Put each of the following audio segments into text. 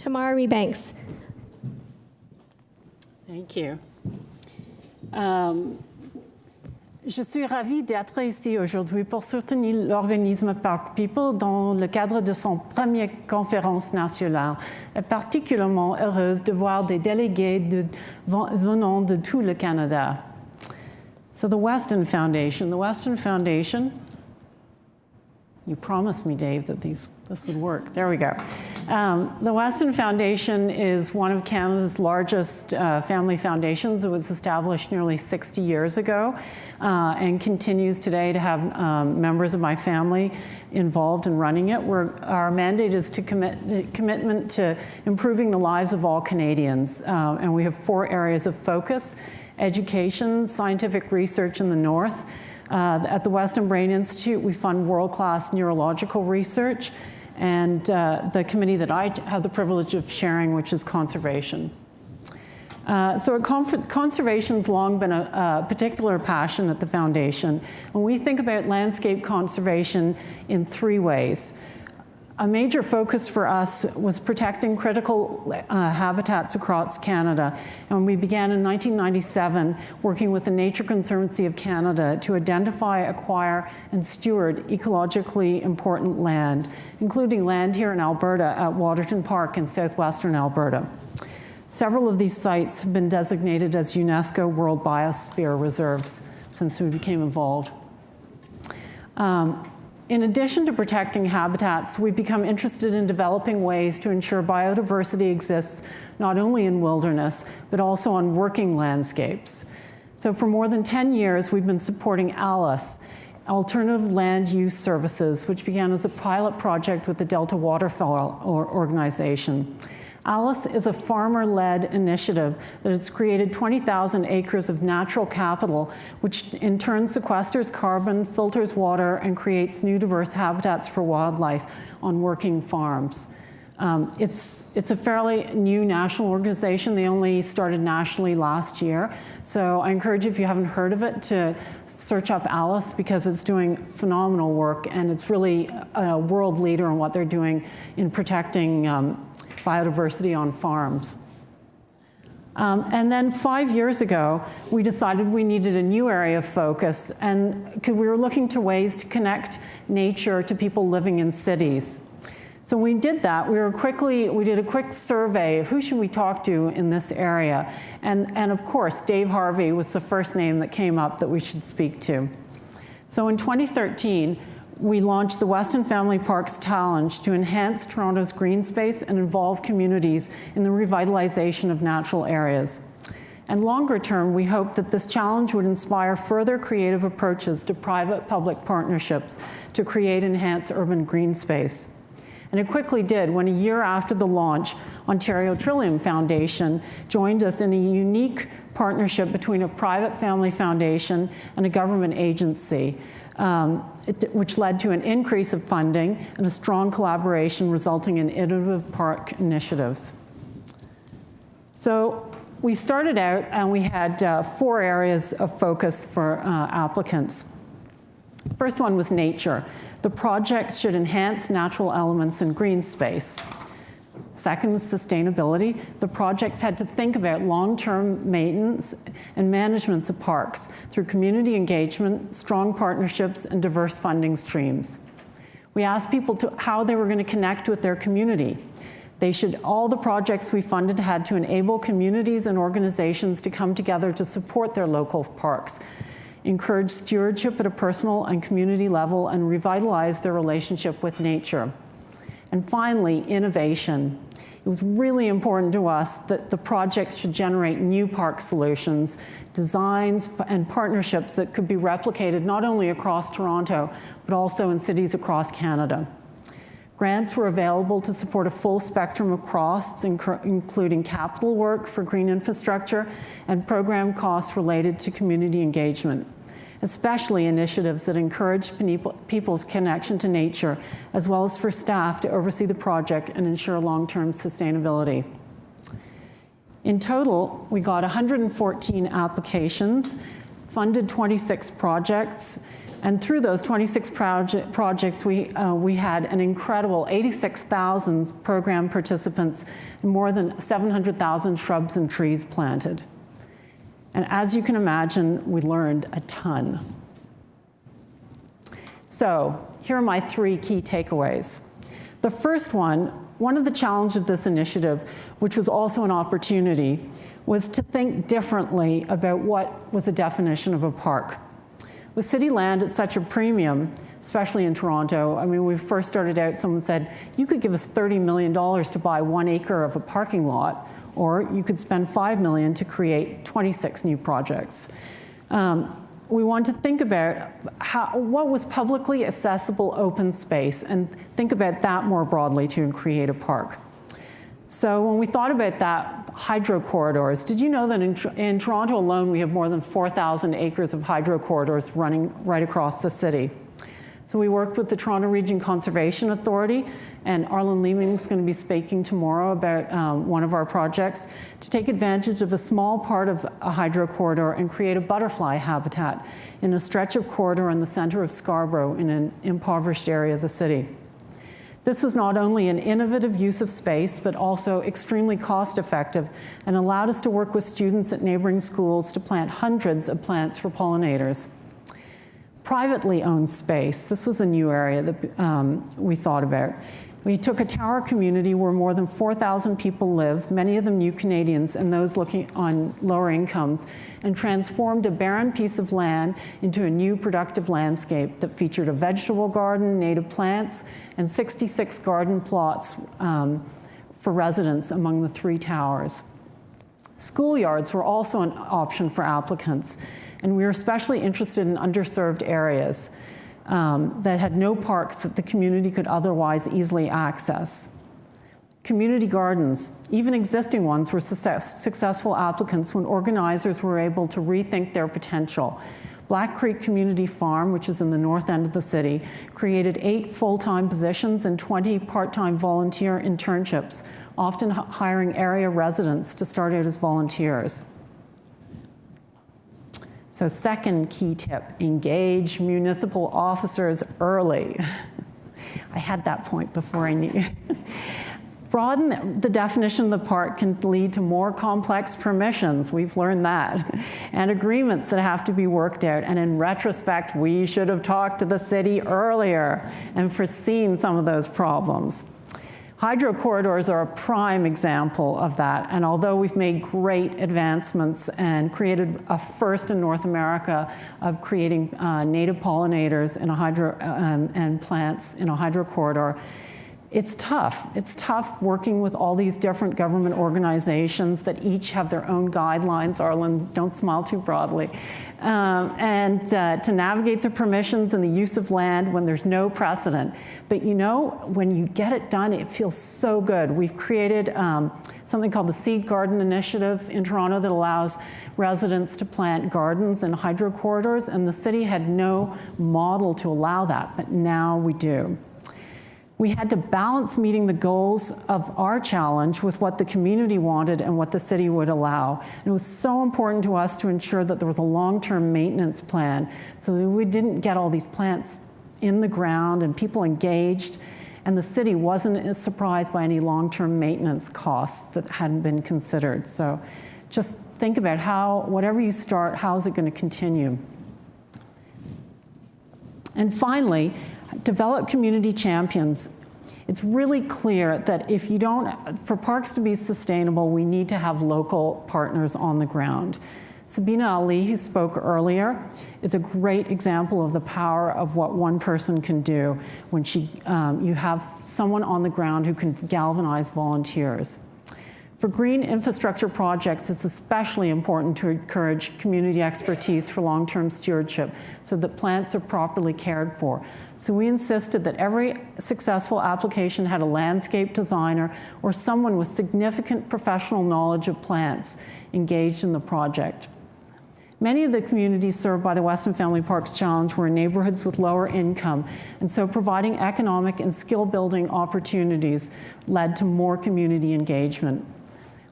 Tamara Rebanks. Thank you. Je suis ravie d'être ici aujourd'hui pour soutenir l'organisme Park People dans le cadre de son première conférence nationale, et particulièrement heureuse de voir des délégués venant de tout le Canada. So the Weston Foundation, you promised me, Dave, that this would work. There we go. The Weston Foundation is one of Canada's largest family foundations. It was established nearly 60 years ago and continues today to have members of my family involved in running it. Our mandate is to commitment to improving the lives of all Canadians. And we have 4 areas of focus: education, scientific research in the north. At the Weston Brain Institute, we fund world-class neurological research, and the committee that I have the privilege of chairing, which is conservation. Conservation's long been a particular passion at the foundation, and we think about landscape conservation in 3 ways. A major focus for us was protecting critical habitats across Canada, and we began in 1997 working with the Nature Conservancy of Canada to identify, acquire, and steward ecologically important land, including land here in Alberta at Waterton Park in southwestern Alberta. Several of these sites have been designated as UNESCO World Biosphere Reserves since we became involved. In addition to protecting habitats, we've become interested in developing ways to ensure biodiversity exists not only in wilderness, but also on working landscapes. So for more than 10 years, we've been supporting ALICE, Alternative Land Use Services, which began as a pilot project with the Delta Waterfowl Organization. ALICE is a farmer-led initiative that has created 20,000 acres of natural capital, which in turn sequesters carbon, filters water, and creates new diverse habitats for wildlife on working farms. It's a fairly new national organization. They only started nationally last year. So I encourage you, if you haven't heard of it, to search up ALICE, because it's doing phenomenal work, and it's really a world leader in what they're doing in protecting biodiversity on farms. And then 5 years ago, we decided we needed a new area of focus, and we were looking to ways to connect nature to people living in cities. So we did that. We did a quick survey of who should we talk to in this area. And of course, Dave Harvey was the first name that came up that we should speak to. So in 2013, we launched the Weston Family Parks Challenge to enhance Toronto's green space and involve communities in the revitalization of natural areas. And longer term, we hope that this challenge would inspire further creative approaches to private-public partnerships to create enhanced urban green space. And it quickly did. When a year after the launch, Ontario Trillium Foundation joined us in a unique partnership between a private family foundation and a government agency, which led to an increase of funding and a strong collaboration resulting in innovative park initiatives. So we started out and we had 4 areas of focus for applicants. First one was nature. The project should enhance natural elements in green space. Second was sustainability. The projects had to think about long-term maintenance and management of parks through community engagement, strong partnerships, and diverse funding streams. We asked people how they were going to connect with their community. All the projects we funded had to enable communities and organizations to come together to support their local parks, encourage stewardship at a personal and community level, and revitalize their relationship with nature. And finally, innovation. It was really important to us that the project should generate new park solutions, designs, and partnerships that could be replicated not only across Toronto, but also in cities across Canada. Grants were available to support a full spectrum of costs, including capital work for green infrastructure and program costs related to community engagement, especially initiatives that encourage people's connection to nature, as well as for staff to oversee the project and ensure long-term sustainability. In total, we got 114 applications funded 26 projects, and through those 26 projects, we had an incredible 86,000 program participants and more than 700,000 shrubs and trees planted. And as you can imagine, we learned a ton. So here are my 3 key takeaways. The first one of the challenges of this initiative, which was also an opportunity, was to think differently about what was the definition of a park. With city land at such a premium, especially in Toronto, I mean, when we first started out, someone said, you could give us $30 million to buy 1 acre of a parking lot, or you could spend $5 million to create 26 new projects. We want to think about what was publicly accessible open space and think about that more broadly to create a park. So when we thought about that, hydro corridors, did you know that in Toronto alone we have more than 4,000 acres of hydro corridors running right across the city? So we worked with the Toronto Region Conservation Authority, and Arlen Leeming's going to be speaking tomorrow about one of our projects to take advantage of a small part of a hydro corridor and create a butterfly habitat in a stretch of corridor in the center of Scarborough in an impoverished area of the city. This was not only an innovative use of space, but also extremely cost-effective and allowed us to work with students at neighboring schools to plant hundreds of plants for pollinators. Privately owned space, this was a new area that we thought about. We took a tower community where more than 4,000 people live, many of them new Canadians and those looking on lower incomes, and transformed a barren piece of land into a new productive landscape that featured a vegetable garden, native plants, and 66 garden plots for residents among the 3 towers. Schoolyards were also an option for applicants, and we were especially interested in underserved areas that had no parks that the community could otherwise easily access. Community gardens, even existing ones, were successful applicants when organizers were able to rethink their potential. Black Creek Community Farm, which is in the north end of the city, created 8 full-time positions and 20 part-time volunteer internships, often hiring area residents to start out as volunteers. So second key tip, engage municipal officers early. I had that point before I knew. Broaden the definition of the park can lead to more complex permissions, we've learned that, and agreements that have to be worked out. And in retrospect, we should have talked to the city earlier and foreseen some of those problems. Hydro corridors are a prime example of that, and although we've made great advancements and created a first in North America of creating native pollinators in a and plants in a hydro corridor, it's tough. It's tough working with all these different government organizations that each have their own guidelines. Arlen, don't smile too broadly. And to navigate the permissions and the use of land when there's no precedent. But you know, when you get it done, it feels so good. We've created something called the Seed Garden Initiative in Toronto that allows residents to plant gardens in hydro corridors, and the city had no model to allow that, but now we do. We had to balance meeting the goals of our challenge with what the community wanted and what the city would allow. And it was so important to us to ensure that there was a long-term maintenance plan so that we didn't get all these plants in the ground and people engaged, and the city wasn't surprised by any long-term maintenance costs that hadn't been considered. So just think about how, whatever you start, how is it going to continue? And finally, develop community champions. It's really clear that if you don't, for parks to be sustainable, we need to have local partners on the ground. Sabina Ali, who spoke earlier, is a great example of the power of what one person can do when you have someone on the ground who can galvanize volunteers. For green infrastructure projects, it's especially important to encourage community expertise for long-term stewardship so that plants are properly cared for. So we insisted that every successful application had a landscape designer or someone with significant professional knowledge of plants engaged in the project. Many of the communities served by the Weston Family Parks Challenge were in neighborhoods with lower income, and so providing economic and skill-building opportunities led to more community engagement.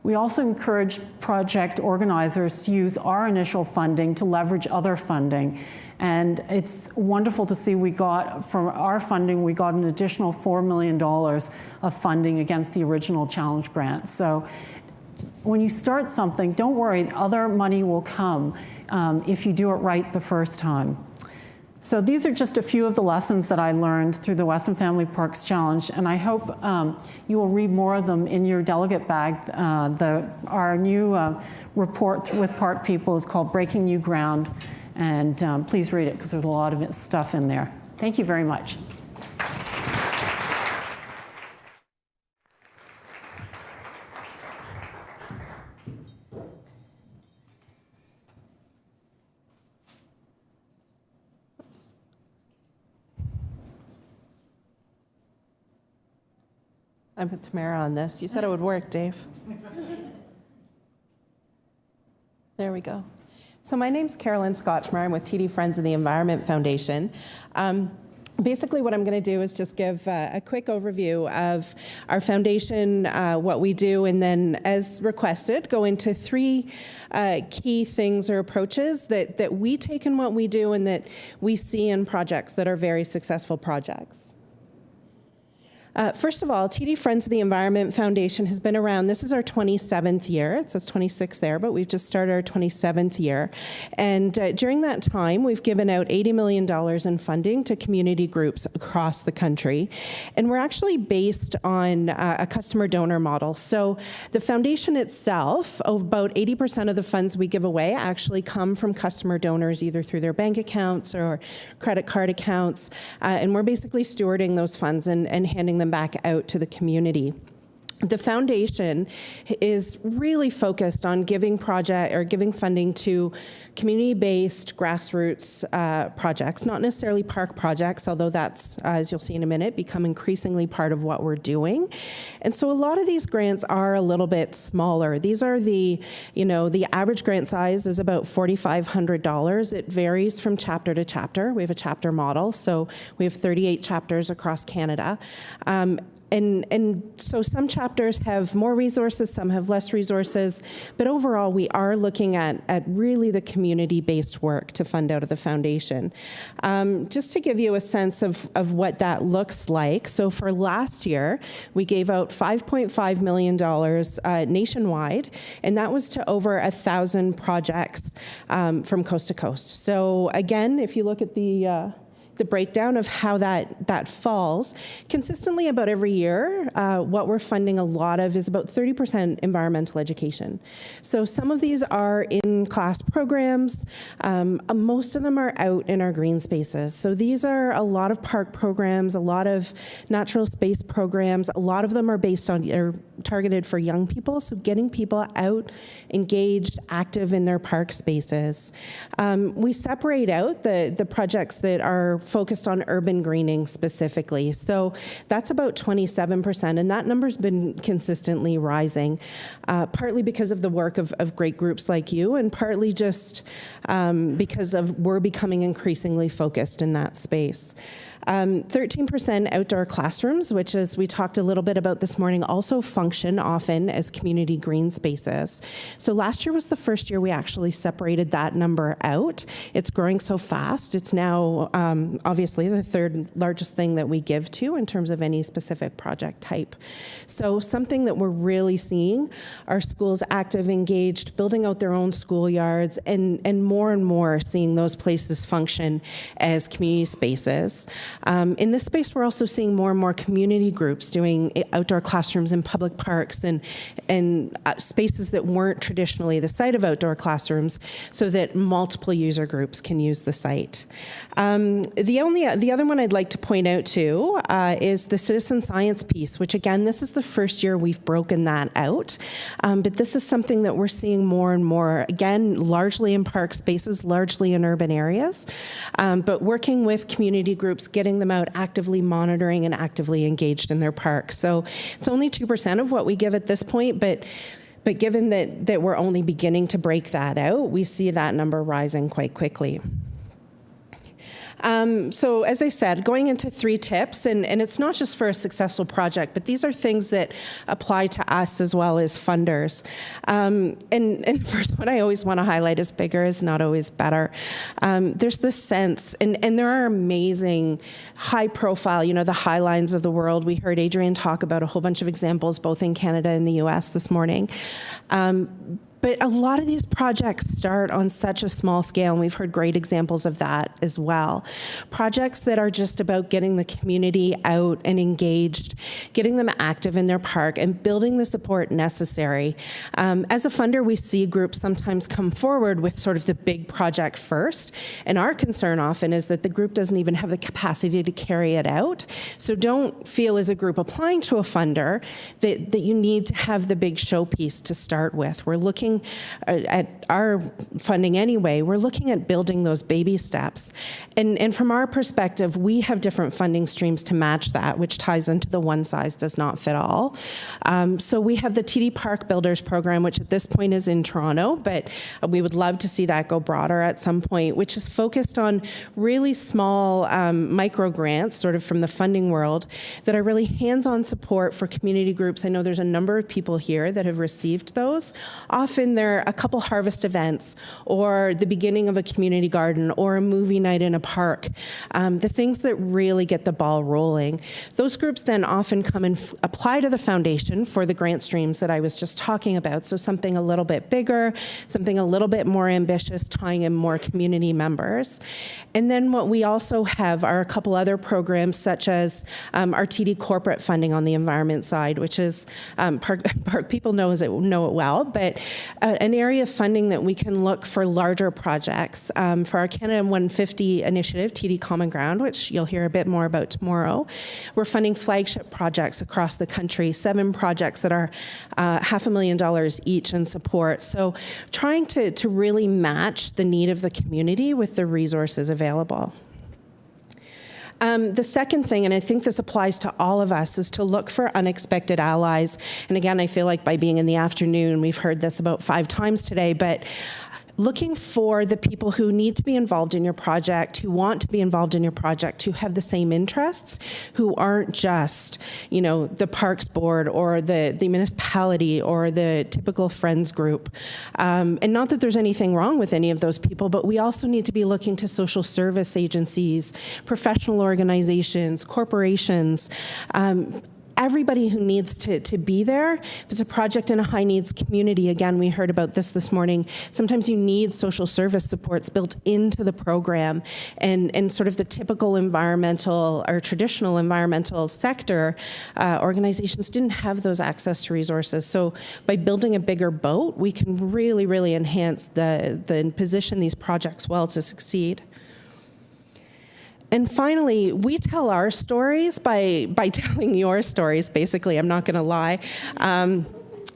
We also encourage project organizers to use our initial funding to leverage other funding. And it's wonderful to see from our funding, we got an additional $4 million of funding against the original challenge grant. So when you start something, don't worry, other money will come if you do it right the first time. So these are just a few of the lessons that I learned through the Weston Family Parks Challenge, and I hope you will read more of them in your delegate bag. Our new report with park people is called Breaking New Ground, and please read it because there's a lot of stuff in there. Thank you very much. I'm with Tamara on this. You said it would work, Dave. There we go. So my name's Carolyn Scotchmer. I'm with TD Friends of the Environment Foundation. Basically, what I'm going to do is just give a quick overview of our foundation, what we do, and then, as requested, go into three key things or approaches that we take in what we do and that we see in projects that are very successful projects. First of all, TD Friends of the Environment Foundation has been around. This is our 27th year. It says 26 there, but we've just started our 27th year. And during that time, we've given out $80 million in funding to community groups across the country. And we're actually based on a customer donor model. So the foundation itself, about 80% of the funds we give away actually come from customer donors, either through their bank accounts or credit card accounts. And we're basically stewarding those funds and handing them back out to the community. The foundation is really focused on giving funding to community-based grassroots projects, not necessarily park projects, although that's, as you'll see in a minute, become increasingly part of what we're doing. And so a lot of these grants are a little bit smaller. These are the average grant size is about $4,500. It varies from chapter to chapter. We have a chapter model, so we have 38 chapters across Canada. And so some chapters have more resources, some have less resources, but overall we are looking at really the community-based work to fund out of the foundation. Just to give you a sense of what that looks like, so for last year, we gave out $5.5 million nationwide, and that was to over 1,000 projects from coast to coast. So again, if you look at the breakdown of how that falls, consistently about every year, what we're funding a lot of is about 30% environmental education. So some of these are in-class programs. Most of them are out in our green spaces. So these are a lot of park programs, a lot of natural space programs. A lot of them are targeted for young people, so getting people out, engaged, active in their park spaces. We separate out the projects that are focused on urban greening specifically. So that's about 27%, and that number's been consistently rising, partly because of the work of great groups like you, and partly just because we're becoming increasingly focused in that space. 13% outdoor classrooms, which, as we talked a little bit about this morning, also function often as community green spaces. So last year was the first year we actually separated that number out. It's growing so fast. It's now obviously the third largest thing that we give to in terms of any specific project type. So something that we're really seeing are schools active, engaged, building out their own schoolyards, and more seeing those places function as community spaces. In this space, we're also seeing more and more community groups doing outdoor classrooms in public parks and spaces that weren't traditionally the site of outdoor classrooms, so that multiple user groups can use the site. The other one I'd like to point out too is the citizen science piece, which again, this is the first year we've broken that out, but this is something that we're seeing more and more, again, largely in park spaces, largely in urban areas, but working with community groups, getting them out, actively monitoring and actively engaged in their park. So it's only 2% of what we give at this point, but given that we're only beginning to break that out, we see that number rising quite quickly. So as I said, going into 3 tips, and it's not just for a successful project, but these are things that apply to us as well as funders. And first one I always want to highlight is bigger is not always better. There's this sense, and there are amazing high profile, the High Lines of the world. We heard Adrienne talk about a whole bunch of examples both in Canada and the US this morning. But a lot of these projects start on such a small scale, and we've heard great examples of that as well. Projects that are just about getting the community out and engaged, getting them active in their park, and building the support necessary. As a funder, we see groups sometimes come forward with sort of the big project first, and our concern often is that the group doesn't even have the capacity to carry it out. So don't feel as a group applying to a funder that you need to have the big showpiece to start with. We're looking at our funding anyway, we're looking at building those baby steps. And from our perspective, we have different funding streams to match that, which ties into the one size does not fit all. So we have the TD Park Builders program, which at this point is in Toronto, but we would love to see that go broader at some point, which is focused on really small micro grants, sort of from the funding world, that are really hands-on support for community groups. I know there's a number of people here that have received those. Often they're a couple harvest events or the beginning of a community garden or a movie night in a park, the things that really get the ball rolling. Those groups then often come and apply to the foundation for the grant streams that I was just talking about. So something a little bit bigger, something a little bit more ambitious, tying in more community members. And then what we also have are a couple other programs such as our TD corporate funding on the environment side, which is park people know it well, but an area of funding that we can look for larger projects. For our Canada 150 initiative, TD Common Ground, which you'll hear a bit more about tomorrow, we're funding flagship projects across the country, 7 projects that are $500,000 each in support. So trying to really match the need of the community with the resources available. The second thing, and I think this applies to all of us, is to look for unexpected allies. And again, I feel like by being in the afternoon, we've heard this about 5 times today, but looking for the people who need to be involved in your project, who want to be involved in your project, who have the same interests, who aren't just, the Parks Board or the municipality or the typical friends group. And not that there's anything wrong with any of those people, but we also need to be looking to social service agencies, professional organizations, corporations, everybody who needs to be there. If it's a project in a high needs community, again, we heard about this morning, sometimes you need social service supports built into the program, and sort of the typical environmental or traditional environmental sector organizations didn't have those access to resources. So by building a bigger boat, we can really, really enhance the position these projects well to succeed. And finally, we tell our stories by telling your stories, basically. I'm not going to lie.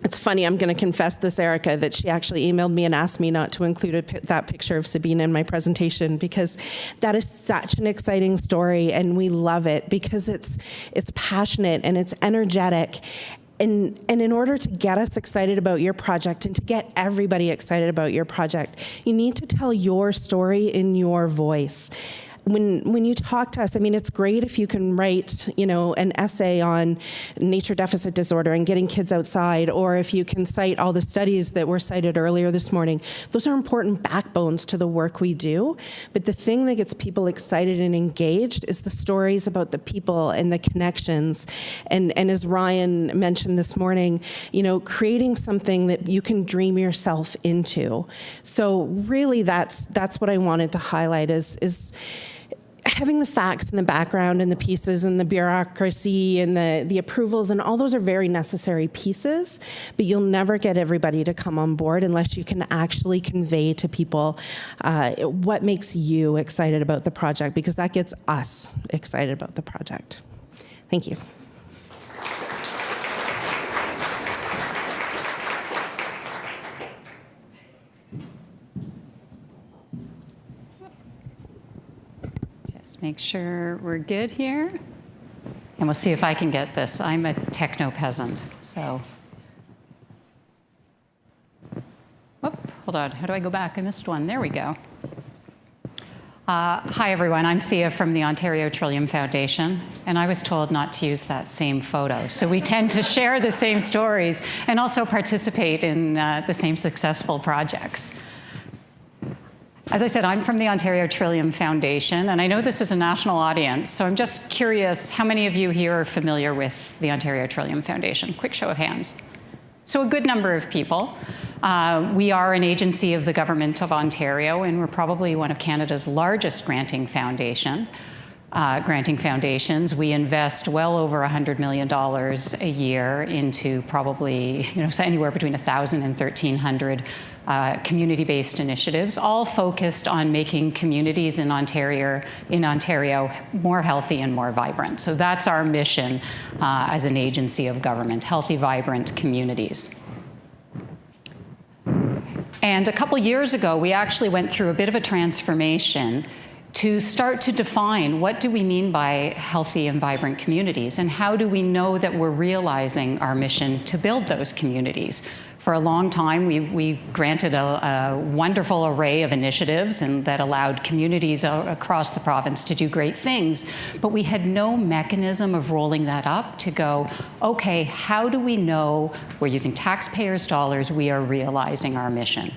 It's funny, I'm going to confess this, Erica, that she actually emailed me and asked me not to include that picture of Sabine in my presentation, because that is such an exciting story, and we love it because it's passionate and it's energetic. And in order to get us excited about your project and to get everybody excited about your project, you need to tell your story in your voice. When you talk to us, I mean, it's great if you can write, an essay on nature deficit disorder and getting kids outside, or if you can cite all the studies that were cited earlier this morning. Those are important backbones to the work we do. But the thing that gets people excited and engaged is the stories about the people and the connections. And as Ryan mentioned this morning, creating something that you can dream yourself into. So really, that's what I wanted to highlight is having the facts and the background and the pieces and the bureaucracy and the approvals, and all those are very necessary pieces, but you'll never get everybody to come on board unless you can actually convey to people what makes you excited about the project, because that gets us excited about the project. Thank you. Make sure we're good here. And we'll see if I can get this. I'm a techno peasant, so. Whoop, hold on, how do I go back? I missed one, there we go. Hi, everyone. I'm Thea from the Ontario Trillium Foundation, and I was told not to use that same photo. So we tend to share the same stories and also participate in the same successful projects. As I said, I'm from the Ontario Trillium Foundation, and I know this is a national audience, so I'm just curious, how many of you here are familiar with the Ontario Trillium Foundation? Quick show of hands. So a good number of people. We are an agency of the Government of Ontario, and we're probably one of Canada's largest granting foundations. We invest well over $100 million a year into probably anywhere between 1,000 and 1,300 community-based initiatives, all focused on making communities in Ontario more healthy and more vibrant. So that's our mission as an agency of government: healthy, vibrant communities. And a couple years ago, we actually went through a bit of a transformation to start to define what do we mean by healthy and vibrant communities, and how do we know that we're realizing our mission to build those communities. For a long time, we granted a wonderful array of initiatives and that allowed communities across the province to do great things, but we had no mechanism of rolling that up to go, okay, how do we know we're using taxpayers' dollars, we are realizing our mission?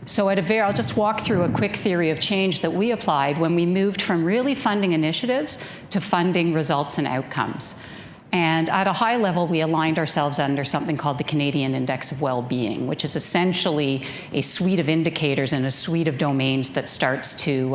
So I'll just walk through a quick theory of change that we applied when we moved from really funding initiatives to funding results and outcomes. And at a high level, we aligned ourselves under something called the Canadian Index of Well-Being, which is essentially a suite of indicators and a suite of domains that starts to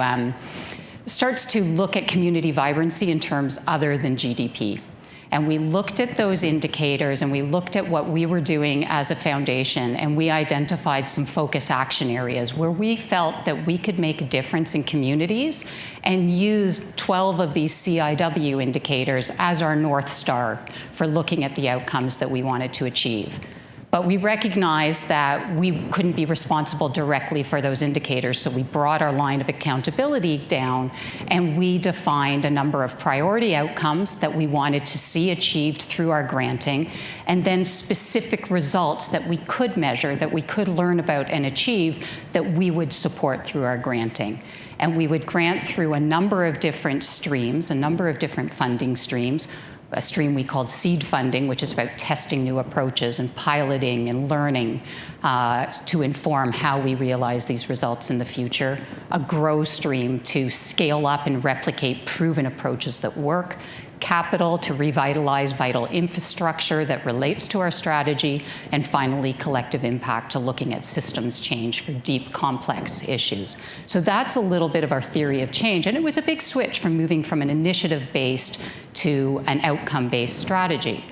look at community vibrancy in terms other than GDP. And we looked at those indicators, and we looked at what we were doing as a foundation, and we identified some focus action areas where we felt that we could make a difference in communities, and used 12 of these CIW indicators as our North Star for looking at the outcomes that we wanted to achieve. But we recognized that we couldn't be responsible directly for those indicators, so we brought our line of accountability down, and we defined a number of priority outcomes that we wanted to see achieved through our granting, and then specific results that we could measure, that we could learn about and achieve, that we would support through our granting. And we would grant through a number of different streams, a number of different funding streams. A stream we called seed funding, which is about testing new approaches and piloting and learning to inform how we realize these results in the future. A grow stream to scale up and replicate proven approaches that work. Capital to revitalize vital infrastructure that relates to our strategy. And finally, collective impact to looking at systems change for deep, complex issues. So that's a little bit of our theory of change. And it was a big switch from moving from an initiative-based to an outcome-based strategy.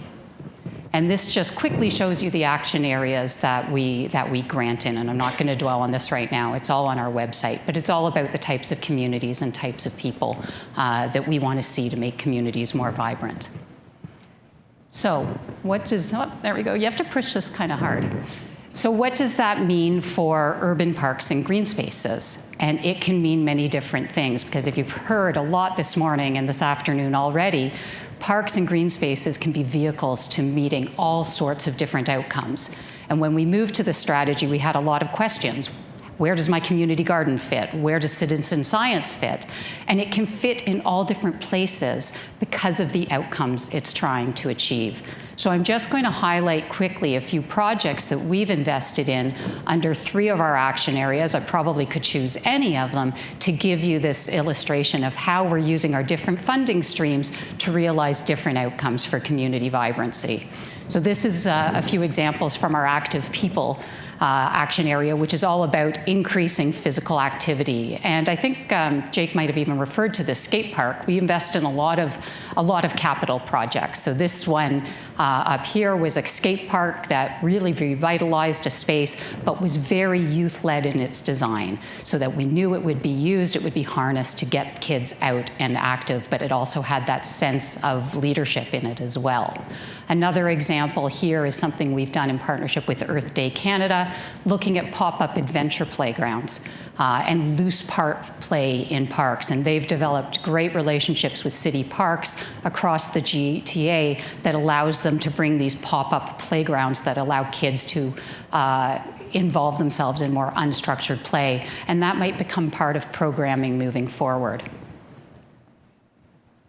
And this just quickly shows you the action areas that we grant in. And I'm not going to dwell on this right now. It's all on our website. But it's all about the types of communities and types of people that we want to see to make communities more vibrant. So there we go. You have to push this kind of hard. So what does that mean for urban parks and green spaces? And it can mean many different things, because if you've heard a lot this morning and this afternoon already, parks and green spaces can be vehicles to meeting all sorts of different outcomes. And when we moved to the strategy, we had a lot of questions. Where does my community garden fit? Where does citizen science fit? And it can fit in all different places because of the outcomes it's trying to achieve. So I'm just going to highlight quickly a few projects that we've invested in under 3 of our action areas. I probably could choose any of them to give you this illustration of how we're using our different funding streams to realize different outcomes for community vibrancy. So this is a few examples from our active people action area, which is all about increasing physical activity. And I think Jake might have even referred to the skate park. We invest in a lot of capital projects. So this one up here was a skate park that really revitalized a space, but was very youth-led in its design, so that we knew it would be used, it would be harnessed to get kids out and active, but it also had that sense of leadership in it as well. Another example here is something we've done in partnership with Earth Day Canada, looking at pop-up adventure playgrounds and loose play in parks. And they've developed great relationships with city parks across the GTA that allows them to bring these pop-up playgrounds that allow kids to involve themselves in more unstructured play, and that might become part of programming moving forward.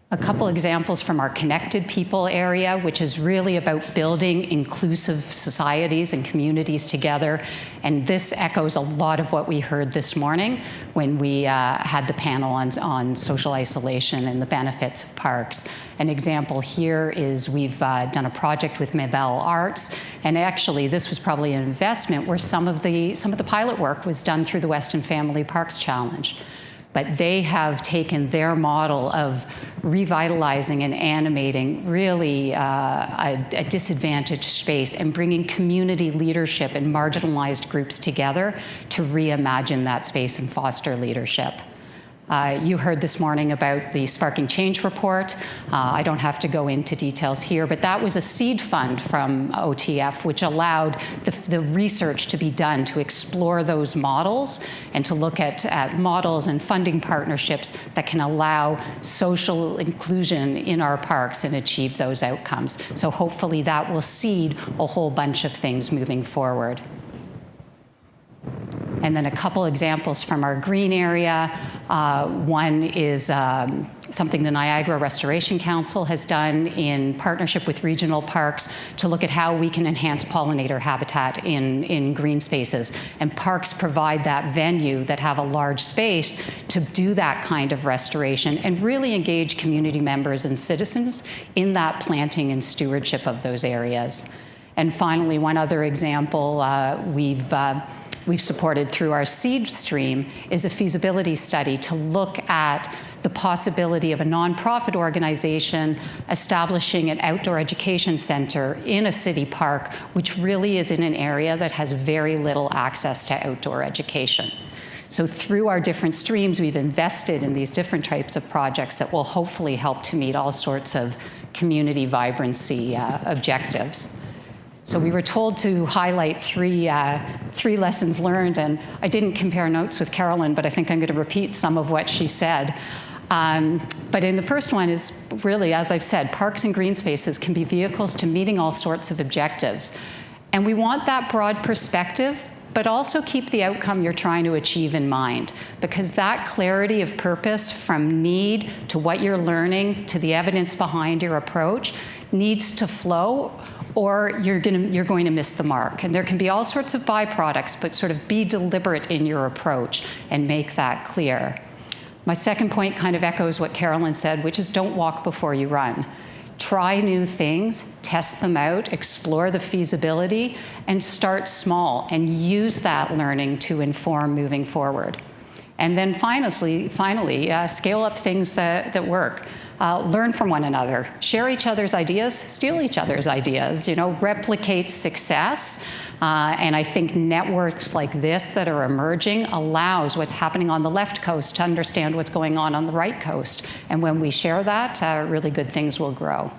A couple examples from our Connected People area, which is really about building inclusive societies and communities together. And this echoes a lot of what we heard this morning when we had the panel on social isolation and the benefits of parks. An example here is we've done a project with Mabel Arts, and actually this was probably an investment where some of the pilot work was done through the Weston Family Parks Challenge. But they have taken their model of revitalizing and animating really a disadvantaged space and bringing community leadership and marginalized groups together to reimagine that space and foster leadership. You heard this morning about the Sparking Change report. I don't have to go into details here, but that was a seed fund from OTF, which allowed the research to be done to explore those models and to look at models and funding partnerships that can allow social inclusion in our parks and achieve those outcomes. So hopefully that will seed a whole bunch of things moving forward. And then a couple examples from our green area. One is something the Niagara Restoration Council has done in partnership with regional parks to look at how we can enhance pollinator habitat in green spaces. And parks provide that venue that have a large space to do that kind of restoration and really engage community members and citizens in that planting and stewardship of those areas. And finally, one other example we've supported through our seed stream is a feasibility study to look at the possibility of a nonprofit organization establishing an outdoor education center in a city park, which really is in an area that has very little access to outdoor education. So through our different streams, we've invested in these different types of projects that will hopefully help to meet all sorts of community vibrancy objectives. So we were told to highlight three lessons learned, and I didn't compare notes with Carolyn, but I think I'm going to repeat some of what she said. But in the first one is really, as I've said, parks and green spaces can be vehicles to meeting all sorts of objectives. And we want that broad perspective, but also keep the outcome you're trying to achieve in mind, because that clarity of purpose from need to what you're learning to the evidence behind your approach needs to flow, or you're going to miss the mark. And there can be all sorts of byproducts, but sort of be deliberate in your approach and make that clear. My second point kind of echoes what Carolyn said, which is don't walk before you run. Try new things, test them out, explore the feasibility, and start small, and use that learning to inform moving forward. And then finally, scale up things that work. Learn from one another, share each other's ideas, steal each other's ideas, replicate success. And I think networks like this that are emerging allows what's happening on the left coast to understand what's going on the right coast. And when we share that, really good things will grow.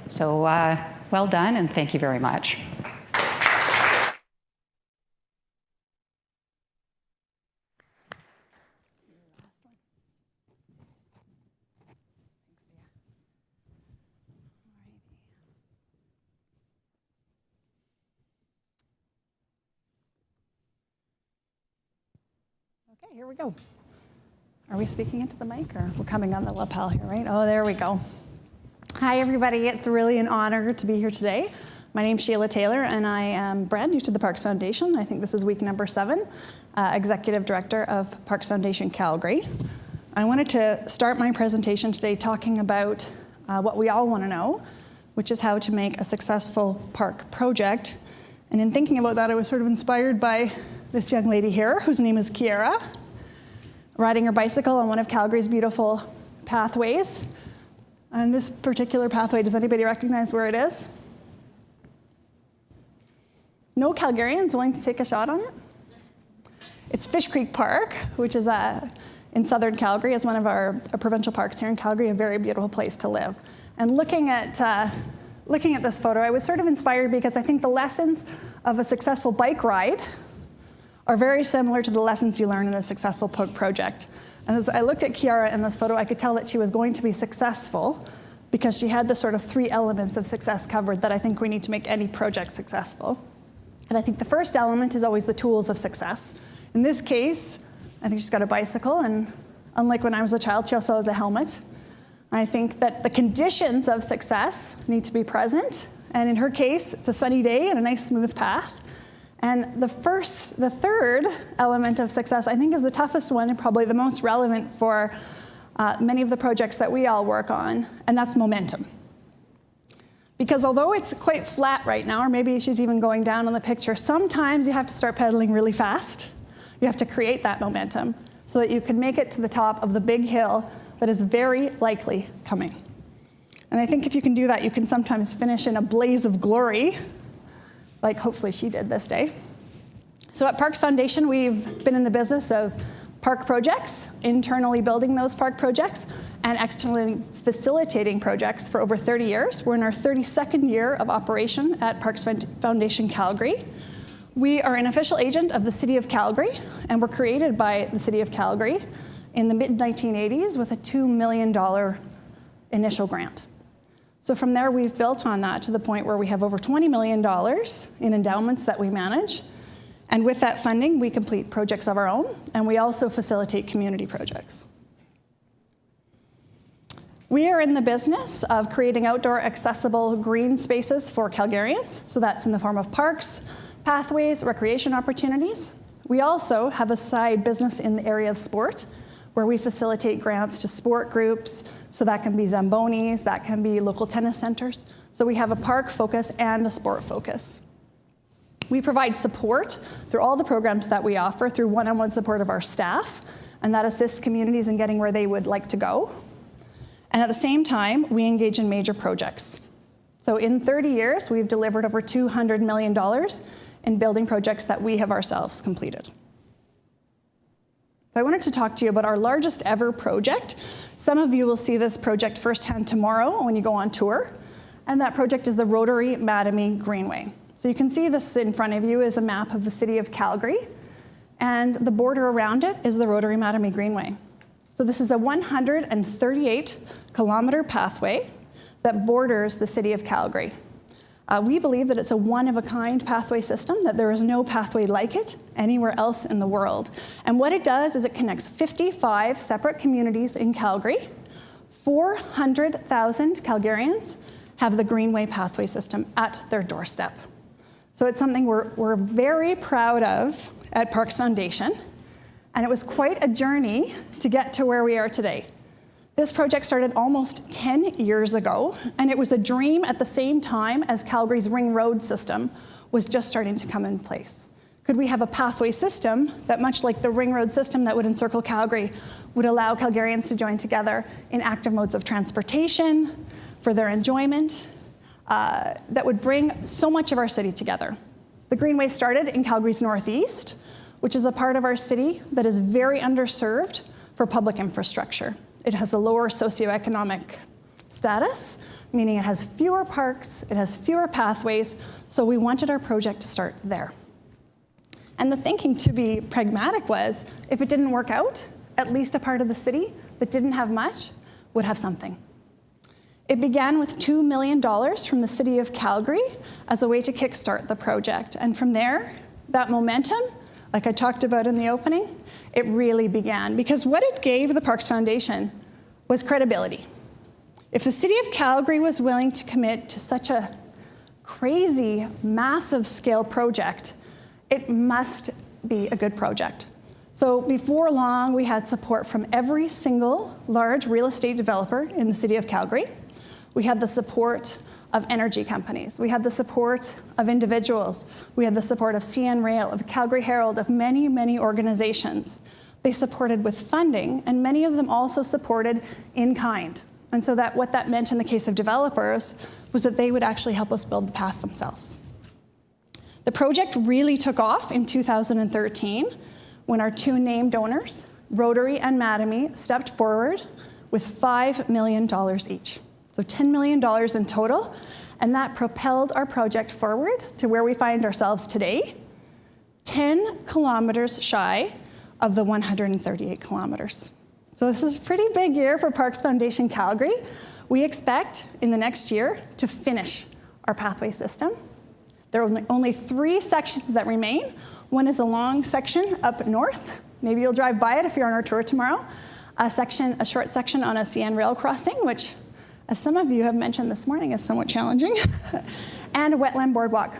So well done, and thank you very much. Okay, here we go. Are we speaking into the mic, or we're coming on the lapel here, right? Oh, there we go. Hi, everybody. It's really an honor to be here today. My name's Sheila Taylor, and I am brand new to the Parks Foundation. I think this is week number 7, Executive Director of Parks Foundation Calgary. I wanted to start my presentation today talking about what we all want to know, which is how to make a successful park project. And in thinking about that, I was sort of inspired by this young lady here, whose name is Kiara, riding her bicycle on one of Calgary's beautiful pathways. And this particular pathway, does anybody recognize where it is? No Calgarians willing to take a shot on it? It's Fish Creek Park, which is in southern Calgary, is one of our provincial parks here in Calgary, a very beautiful place to live. And looking at this photo, I was sort of inspired because I think the lessons of a successful bike ride are very similar to the lessons you learn in a successful project. And as I looked at Kiara in this photo, I could tell that she was going to be successful because she had the sort of 3 elements of success covered that I think we need to make any project successful. And I think the first element is always the tools of success. In this case, I think she's got a bicycle, and unlike when I was a child, she also has a helmet. I think that the conditions of success need to be present. And in her case, it's a sunny day and a nice smooth path. And the third element of success, I think, is the toughest one and probably the most relevant for many of the projects that we all work on, and that's momentum. Because although it's quite flat right now, or maybe she's even going down on the picture, sometimes you have to start pedaling really fast. You have to create that momentum so that you can make it to the top of the big hill that is very likely coming. And I think if you can do that, you can sometimes finish in a blaze of glory, like hopefully she did this day. So at Parks Foundation, we've been in the business of park projects, internally building those park projects, and externally facilitating projects for over 30 years. We're in our 32nd year of operation at Parks Foundation Calgary. We are an official agent of the City of Calgary, and were created by the City of Calgary in the mid-1980s with a $2 million initial grant. So from there, we've built on that to the point where we have over $20 million in endowments that we manage. And with that funding, we complete projects of our own, and we also facilitate community projects. We are in the business of creating outdoor accessible green spaces for Calgarians. So that's in the form of parks, pathways, recreation opportunities. We also have a side business in the area of sport, where we facilitate grants to sport groups. So that can be Zambonis, that can be local tennis centers. So we have a park focus and a sport focus. We provide support through all the programs that we offer through one-on-one support of our staff, and that assists communities in getting where they would like to go. And at the same time, we engage in major projects. So in 30 years, we've delivered over $200 million in building projects that we have ourselves completed. So I wanted to talk to you about our largest ever project. Some of you will see this project firsthand tomorrow when you go on tour, and that project is the Rotary Mattamy Greenway. So you can see this in front of you is a map of the City of Calgary, and the border around it is the Rotary Mattamy Greenway. So this is a 138-kilometer pathway that borders the City of Calgary. We believe that it's a one-of-a-kind pathway system, that there is no pathway like it anywhere else in the world. And what it does is it connects 55 separate communities in Calgary. 400,000 Calgarians have the Greenway pathway system at their doorstep. So it's something we're very proud of at Parks Foundation, and it was quite a journey to get to where we are today. This project started almost 10 years ago, and it was a dream at the same time as Calgary's ring road system was just starting to come in place. Could we have a pathway system that, much like the ring road system that would encircle Calgary, would allow Calgarians to join together in active modes of transportation for their enjoyment, that would bring so much of our city together? The Greenway started in Calgary's northeast, which is a part of our city that is very underserved for public infrastructure. It has a lower socioeconomic status, meaning it has fewer parks, it has fewer pathways, so we wanted our project to start there. And the thinking, to be pragmatic, was if it didn't work out, at least a part of the city that didn't have much would have something. It began with $2 million from the City of Calgary as a way to kickstart the project. And from there, that momentum, like I talked about in the opening, it really began. Because what it gave the Parks Foundation was credibility. If the City of Calgary was willing to commit to such a crazy, massive scale project, it must be a good project. So before long, we had support from every single large real estate developer in the City of Calgary. We had the support of energy companies. We had the support of individuals. We had the support of CN Rail, of Calgary Herald, of many, many organizations. They supported with funding, and many of them also supported in kind. And so that what that meant in the case of developers was that they would actually help us build the path themselves. The project really took off in 2013 when our two named donors, Rotary and Mattamy, stepped forward with $5 million each. So $10 million in total, and that propelled our project forward to where we find ourselves today, 10 kilometers shy of the 138 kilometers. So this is a pretty big year for Parks Foundation Calgary. We expect in the next year to finish our pathway system. There are only 3 sections that remain. One is a long section up north. Maybe you'll drive by it if you're on our tour tomorrow. A short section on a CN rail crossing, which, as some of you have mentioned this morning, is somewhat challenging, and a wetland boardwalk.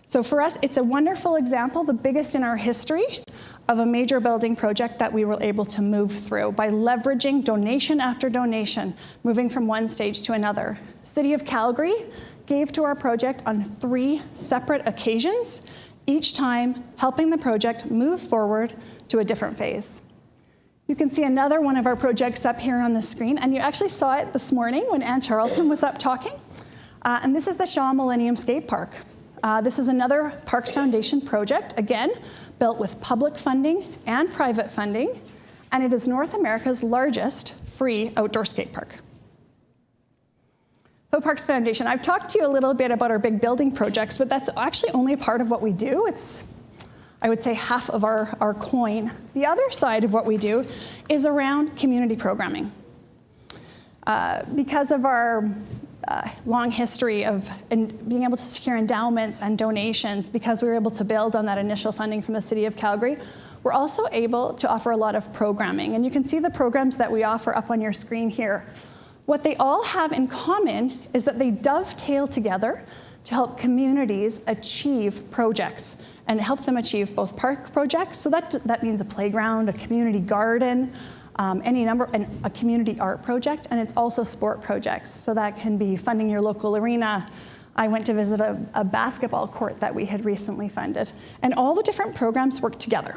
So for us, it's a wonderful example, the biggest in our history, of a major building project that we were able to move through by leveraging donation after donation, moving from one stage to another. City of Calgary gave to our project on 3 separate occasions, each time helping the project move forward to a different phase. You can see another one of our projects up here on the screen, and you actually saw it this morning when Ann Charlton was up talking. And this is the Shaw Millennium Skate Park. This is another Parks Foundation project, again, built with public funding and private funding, and it is North America's largest free outdoor skate park. So Parks Foundation, I've talked to you a little bit about our big building projects, but that's actually only a part of what we do. It's, I would say, half of our coin. The other side of what we do is around community programming. Because of our long history of being able to secure endowments and donations, because we were able to build on that initial funding from the City of Calgary, we're also able to offer a lot of programming. And you can see the programs that we offer up on your screen here. What they all have in common is that they dovetail together to help communities achieve projects and help them achieve both park projects. So that means a playground, a community garden, any number, and a community art project, and it's also sport projects. So that can be funding your local arena. I went to visit a basketball court that we had recently funded. And all the different programs work together.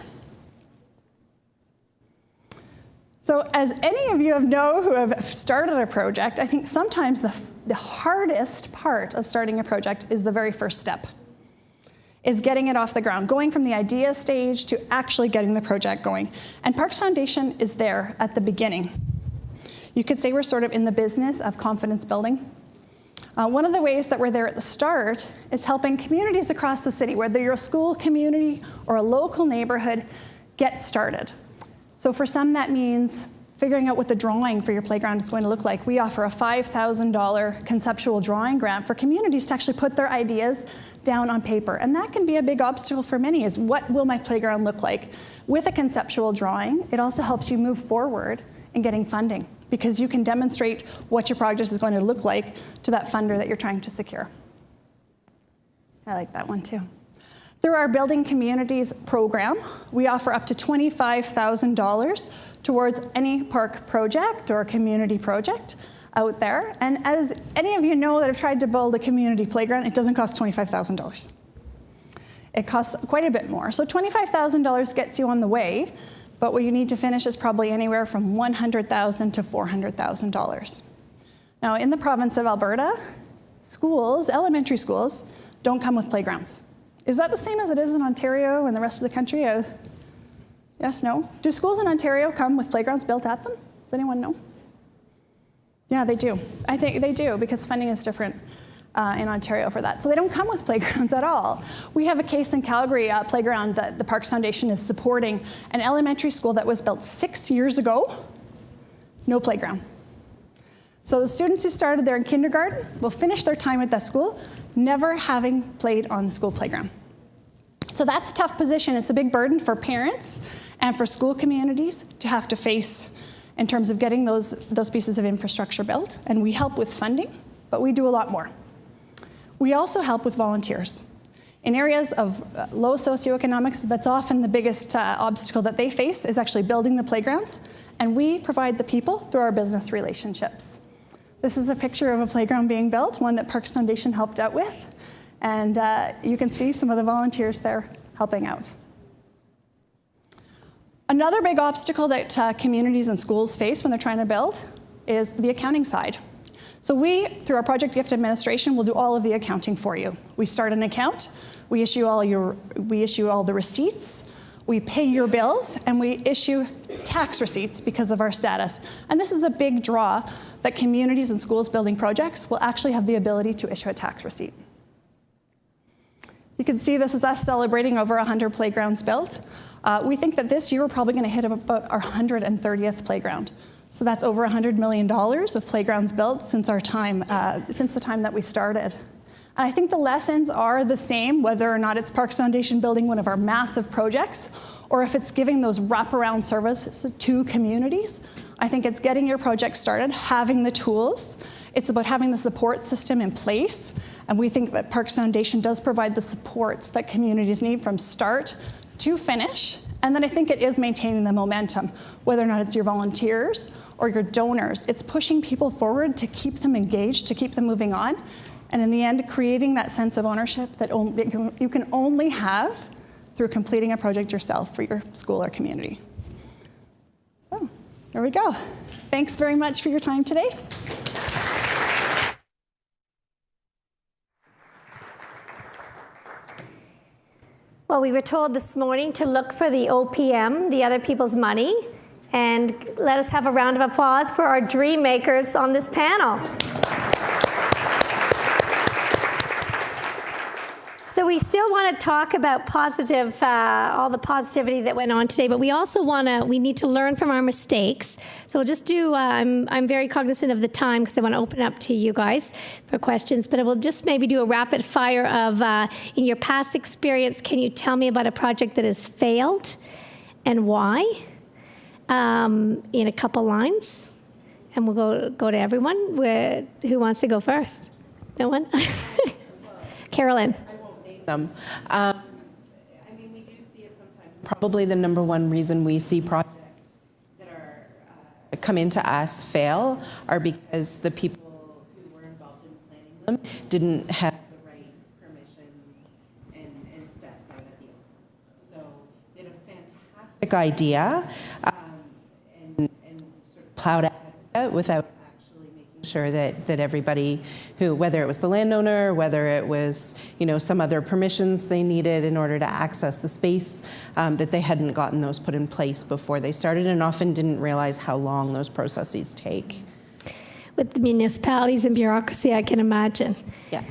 So as any of you who have started a project, I think sometimes the hardest part of starting a project is the very first step, is getting it off the ground, going from the idea stage to actually getting the project going. And Parks Foundation is there at the beginning. You could say we're sort of in the business of confidence building. One of the ways that we're there at the start is helping communities across the city, whether you're a school community or a local neighborhood, get started. So for some, that means figuring out what the drawing for your playground is going to look like. We offer a $5,000 conceptual drawing grant for communities to actually put their ideas down on paper. And that can be a big obstacle for many, is what will my playground look like? With a conceptual drawing, it also helps you move forward in getting funding, because you can demonstrate what your project is going to look like to that funder that you're trying to secure. I like that one too. Through our Building Communities program, we offer up to $25,000 towards any park project or community project out there. And as any of you know that have tried to build a community playground, it doesn't cost $25,000. It costs quite a bit more. So $25,000 gets you on the way, but what you need to finish is probably anywhere from $100,000 to $400,000. Now, in the province of Alberta, schools, elementary schools, don't come with playgrounds. Is that the same as it is in Ontario and the rest of the country? Yes, no? Do schools in Ontario come with playgrounds built at them? Does anyone know? Yeah, they do. I think they do, because funding is different in Ontario for that. So they don't come with playgrounds at all. We have a case in Calgary, a playground that the Parks Foundation is supporting, an elementary school that was built 6 years ago, no playground. So the students who started there in kindergarten will finish their time at that school never having played on the school playground. So that's a tough position. It's a big burden for parents and for school communities to have to face in terms of getting those pieces of infrastructure built. And we help with funding, but we do a lot more. We also help with volunteers. In areas of low socioeconomics, that's often the biggest obstacle that they face, is actually building the playgrounds. And we provide the people through our business relationships. This is a picture of a playground being built, one that Parks Foundation helped out with. And you can see some of the volunteers there helping out. Another big obstacle that communities and schools face when they're trying to build is the accounting side. So we, through our project gift administration, will do all of the accounting for you. We start an account, we issue all the receipts, we pay your bills, and we issue tax receipts because of our status. And this is a big draw that communities and schools building projects will actually have the ability to issue a tax receipt. You can see this is us celebrating over 100 playgrounds built. We think that this year we're probably going to hit about our 130th playground. So that's over $100 million of playgrounds built since our time, since the time that we started. And I think the lessons are the same, whether or not it's Parks Foundation building one of our massive projects, or if it's giving those wraparound services to communities. I think it's getting your project started, having the tools. It's about having the support system in place. And we think that Parks Foundation does provide the supports that communities need from start to finish. And then I think it is maintaining the momentum, whether or not it's your volunteers or your donors. It's pushing people forward to keep them engaged, to keep them moving on. And in the end, creating that sense of ownership that you can only have through completing a project yourself for your school or community. So, there we go. Thanks very much for your time today. Well, we were told this morning to look for the OPM, the other people's money, and let us have a round of applause for our dream makers on this panel. So we still want to talk about positive, all the positivity that went on today, but we also we need to learn from our mistakes. So we'll just do, I'm very cognizant of the time because I want to open up to you guys for questions, but I will just maybe do a rapid fire of, in your past experience, can you tell me about a project that has failed and why? In a couple lines, and we'll go to everyone. Who wants to go first? No one? Carolyn. Them. I mean, we do see it sometimes. Probably the number one reason we see projects that are come into us fail are because the people who were involved in planning them didn't have the right permissions and steps out at the end. So they had a fantastic idea and sort of plowed ahead without sure that everybody who, whether it was the landowner, whether it was, some other permissions they needed in order to access the space, that they hadn't gotten those put in place before they started and often didn't realize how long those processes take. With the municipalities and bureaucracy, I can imagine. Yeah.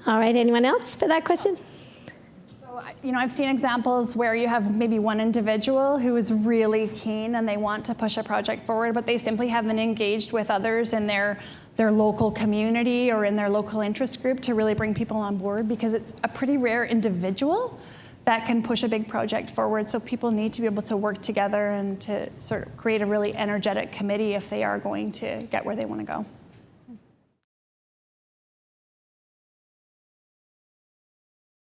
All right, anyone else for that question? I've seen examples where you have maybe one individual who is really keen and they want to push a project forward, but they simply haven't engaged with others in their local community or in their local interest group to really bring people on board, because it's a pretty rare individual that can push a big project forward. So people need to be able to work together and to sort of create a really energetic committee if they are going to get where they want to go.